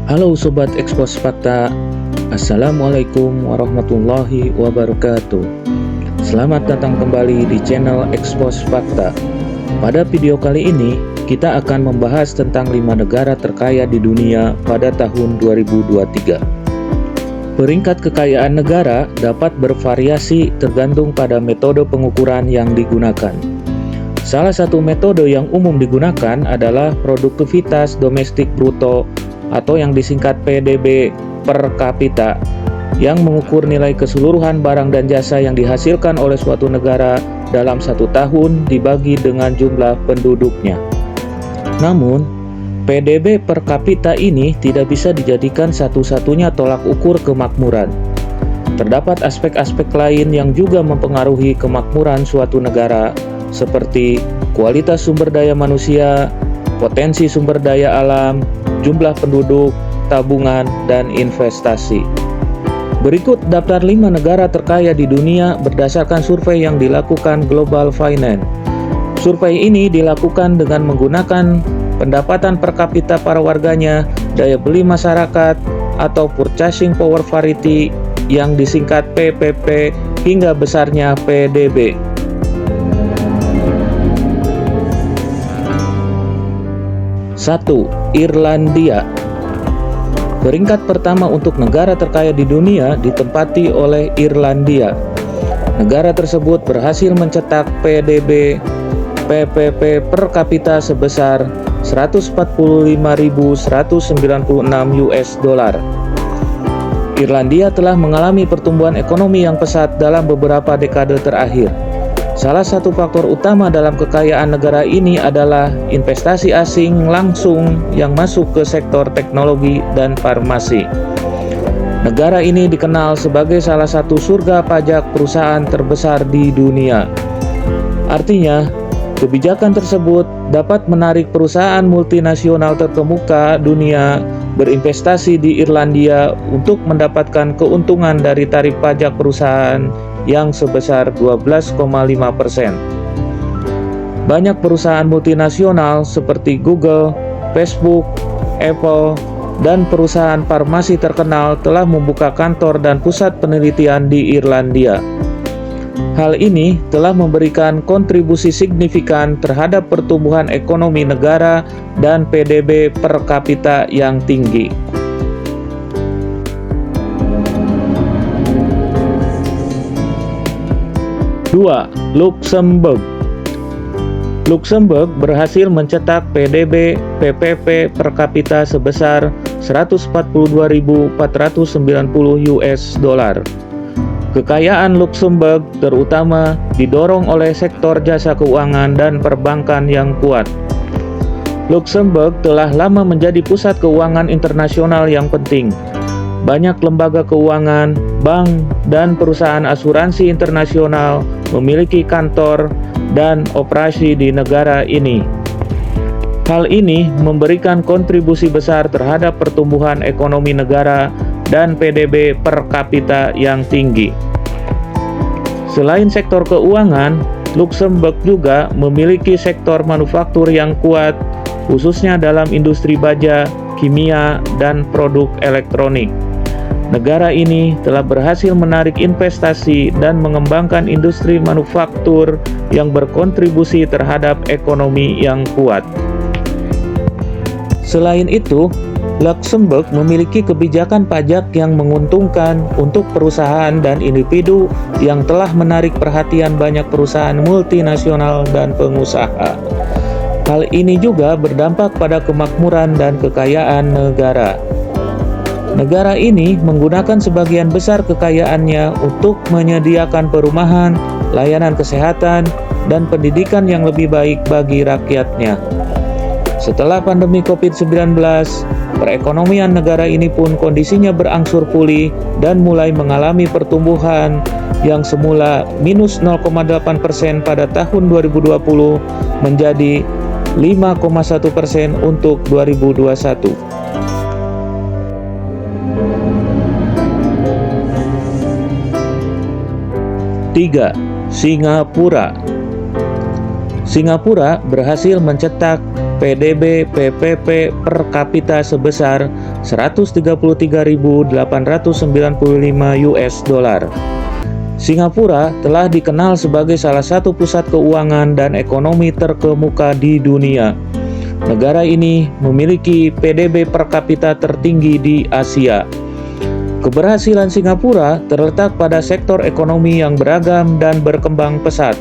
Halo Sobat Expos Fakta, Assalamualaikum warahmatullahi wabarakatuh. Selamat datang kembali di channel Expos Fakta. Pada video kali ini, kita akan membahas tentang 5 negara terkaya di dunia pada tahun 2023. Peringkat kekayaan negara dapat bervariasi tergantung pada metode pengukuran yang digunakan. Salah satu metode yang umum digunakan adalah produktivitas domestik bruto atau yang disingkat PDB per kapita, yang mengukur nilai keseluruhan barang dan jasa yang dihasilkan oleh suatu negara dalam satu tahun dibagi dengan jumlah penduduknya. Namun, PDB per kapita ini tidak bisa dijadikan satu-satunya tolak ukur kemakmuran. Terdapat aspek-aspek lain yang juga mempengaruhi kemakmuran suatu negara, seperti kualitas sumber daya manusia, potensi sumber daya alam, jumlah penduduk, tabungan, dan investasi. Berikut daftar 5 negara terkaya di dunia berdasarkan survei yang dilakukan Global Finance. Survei ini dilakukan dengan menggunakan pendapatan per kapita para warganya, daya beli masyarakat, atau purchasing power parity yang disingkat PPP, hingga besarnya PDB. 1. Irlandia. Peringkat pertama untuk negara terkaya di dunia ditempati oleh Irlandia. Negara tersebut berhasil mencetak PDB PPP per kapita sebesar 145.196 US dollar. Irlandia telah mengalami pertumbuhan ekonomi yang pesat dalam beberapa dekade terakhir. Salah satu faktor utama dalam kekayaan negara ini adalah investasi asing langsung yang masuk ke sektor teknologi dan farmasi. Negara ini dikenal sebagai salah satu surga pajak perusahaan terbesar di dunia. Artinya, kebijakan tersebut dapat menarik perusahaan multinasional terkemuka dunia berinvestasi di Irlandia untuk mendapatkan keuntungan dari tarif pajak perusahaan yang sebesar 12,5%. Banyak perusahaan multinasional seperti Google, Facebook, Apple, dan perusahaan farmasi terkenal telah membuka kantor dan pusat penelitian di Irlandia. Hal ini telah memberikan kontribusi signifikan terhadap pertumbuhan ekonomi negara dan PDB per kapita yang tinggi. 2. Luxembourg. Luxembourg berhasil mencetak PDB PPP per kapita sebesar 142.490 US dollar. Kekayaan Luxembourg terutama didorong oleh sektor jasa keuangan dan perbankan yang kuat. Luxembourg telah lama menjadi pusat keuangan internasional yang penting. Banyak lembaga keuangan, bank, dan perusahaan asuransi internasional memiliki kantor dan operasi di negara ini. Hal ini memberikan kontribusi besar terhadap pertumbuhan ekonomi negara dan PDB per kapita yang tinggi. Selain sektor keuangan, Luxembourg juga memiliki sektor manufaktur yang kuat, khususnya dalam industri baja, kimia, dan produk elektronik. Negara ini telah berhasil menarik investasi dan mengembangkan industri manufaktur yang berkontribusi terhadap ekonomi yang kuat. Selain itu, Luxembourg memiliki kebijakan pajak yang menguntungkan untuk perusahaan dan individu yang telah menarik perhatian banyak perusahaan multinasional dan pengusaha. Hal ini juga berdampak pada kemakmuran dan kekayaan negara. Negara ini menggunakan sebagian besar kekayaannya untuk menyediakan perumahan, layanan kesehatan, dan pendidikan yang lebih baik bagi rakyatnya. Setelah pandemi COVID-19, perekonomian negara ini pun kondisinya berangsur pulih dan mulai mengalami pertumbuhan yang semula minus 0,8% pada tahun 2020 menjadi 5,1% untuk 2021. 3. Singapura. Singapura berhasil mencetak PDB PPP per kapita sebesar $133.895. Singapura telah dikenal sebagai salah satu pusat keuangan dan ekonomi terkemuka di dunia. Negara ini memiliki PDB per kapita tertinggi di Asia. Keberhasilan Singapura terletak pada sektor ekonomi yang beragam dan berkembang pesat.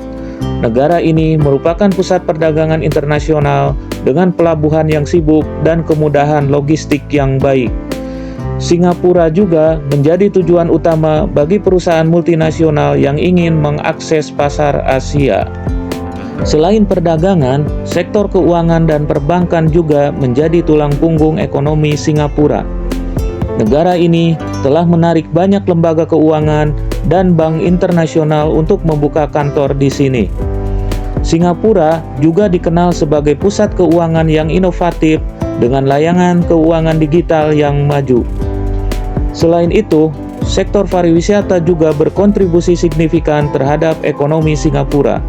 Negara ini merupakan pusat perdagangan internasional dengan pelabuhan yang sibuk dan kemudahan logistik yang baik. Singapura juga menjadi tujuan utama bagi perusahaan multinasional yang ingin mengakses pasar Asia. Selain perdagangan, sektor keuangan dan perbankan juga menjadi tulang punggung ekonomi Singapura. Negara ini telah menarik banyak lembaga keuangan dan bank internasional untuk membuka kantor di sini. Singapura juga dikenal sebagai pusat keuangan yang inovatif dengan layanan keuangan digital yang maju. Selain itu, sektor pariwisata juga berkontribusi signifikan terhadap ekonomi Singapura.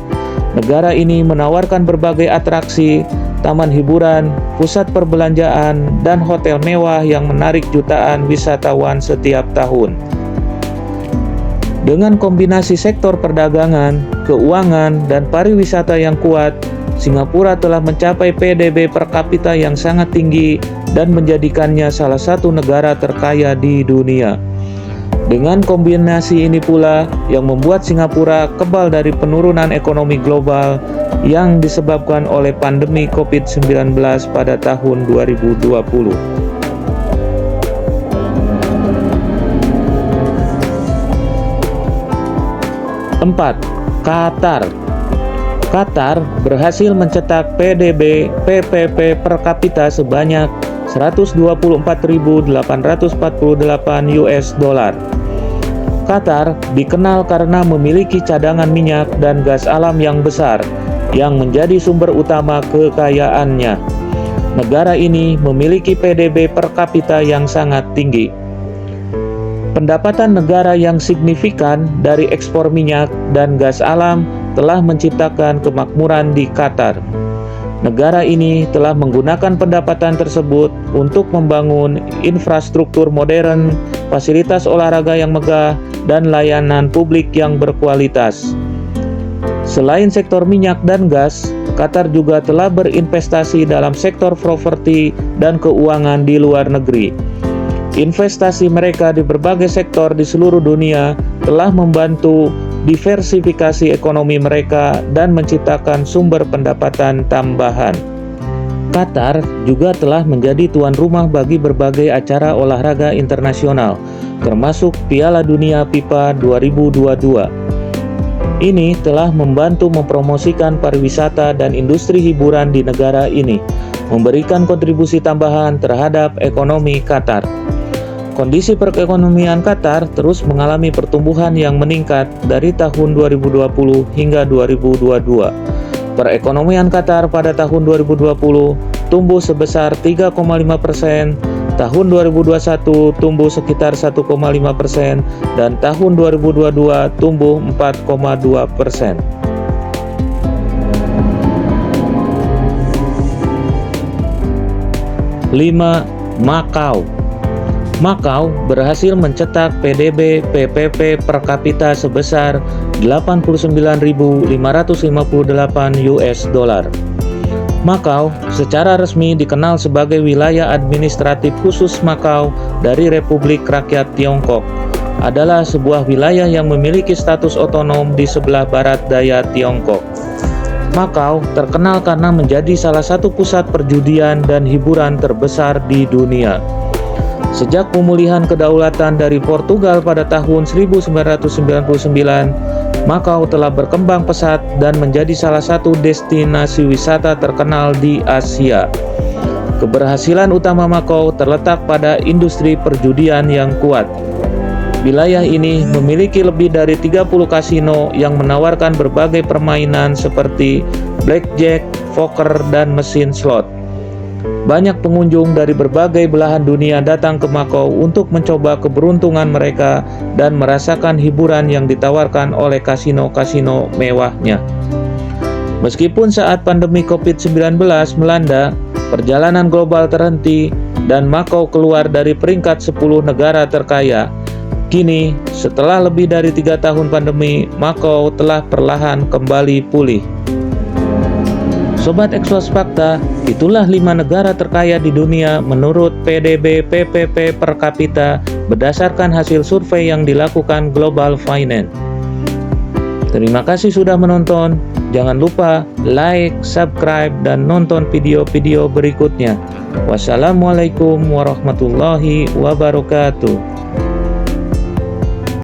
Negara ini menawarkan berbagai atraksi, taman hiburan, pusat perbelanjaan, dan hotel mewah yang menarik jutaan wisatawan setiap tahun. Dengan kombinasi sektor perdagangan, keuangan, dan pariwisata yang kuat, Singapura telah mencapai PDB per kapita yang sangat tinggi dan menjadikannya salah satu negara terkaya di dunia. Dengan kombinasi ini pula yang membuat Singapura kebal dari penurunan ekonomi global yang disebabkan oleh pandemi COVID-19 pada tahun 2020. Empat, Qatar. Qatar berhasil mencetak PDB PPP per kapita sebanyak $124.848. Qatar dikenal karena memiliki cadangan minyak dan gas alam yang besar, yang menjadi sumber utama kekayaannya. Negara ini memiliki PDB per kapita yang sangat tinggi. Pendapatan negara yang signifikan dari ekspor minyak dan gas alam telah menciptakan kemakmuran di Qatar. Negara ini telah menggunakan pendapatan tersebut untuk membangun infrastruktur modern, fasilitas olahraga yang megah, dan layanan publik yang berkualitas. Selain sektor minyak dan gas, Qatar juga telah berinvestasi dalam sektor properti dan keuangan di luar negeri. Investasi mereka di berbagai sektor di seluruh dunia telah membantu diversifikasi ekonomi mereka dan menciptakan sumber pendapatan tambahan. Qatar juga telah menjadi tuan rumah bagi berbagai acara olahraga internasional, termasuk Piala Dunia FIFA 2022. Ini telah membantu mempromosikan pariwisata dan industri hiburan di negara ini, memberikan kontribusi tambahan terhadap ekonomi Qatar. Kondisi perekonomian Qatar terus mengalami pertumbuhan yang meningkat dari tahun 2020 hingga 2022. Perekonomian Qatar pada tahun 2020 tumbuh sebesar 3,5%, tahun 2021 tumbuh sekitar 1,5%, dan tahun 2022 tumbuh 4,2%. 5. Makau. Makau berhasil mencetak PDB PPP per kapita sebesar $89.558. Makau secara resmi dikenal sebagai wilayah administratif khusus Makau dari Republik Rakyat Tiongkok. Adalah sebuah wilayah yang memiliki status otonom di sebelah barat daya Tiongkok. Makau terkenal karena menjadi salah satu pusat perjudian dan hiburan terbesar di dunia. Sejak pemulihan kedaulatan dari Portugal pada tahun 1999, Makau telah berkembang pesat dan menjadi salah satu destinasi wisata terkenal di Asia. Keberhasilan utama Makau terletak pada industri perjudian yang kuat. Wilayah ini memiliki lebih dari 30 kasino yang menawarkan berbagai permainan seperti blackjack, poker, dan mesin slot. Banyak pengunjung dari berbagai belahan dunia datang ke Makau untuk mencoba keberuntungan mereka dan merasakan hiburan yang ditawarkan oleh kasino-kasino mewahnya. Meskipun saat pandemi COVID-19 melanda, perjalanan global terhenti, dan Makau keluar dari peringkat 10 negara terkaya. Kini, setelah lebih dari 3 tahun pandemi, Makau telah perlahan kembali pulih. Sobat Expos Fakta, itulah 5 negara terkaya di dunia menurut PDB PPP per kapita berdasarkan hasil survei yang dilakukan Global Finance. Terima kasih sudah menonton. Jangan lupa like, subscribe, dan nonton video-video berikutnya. Wassalamualaikum warahmatullahi wabarakatuh.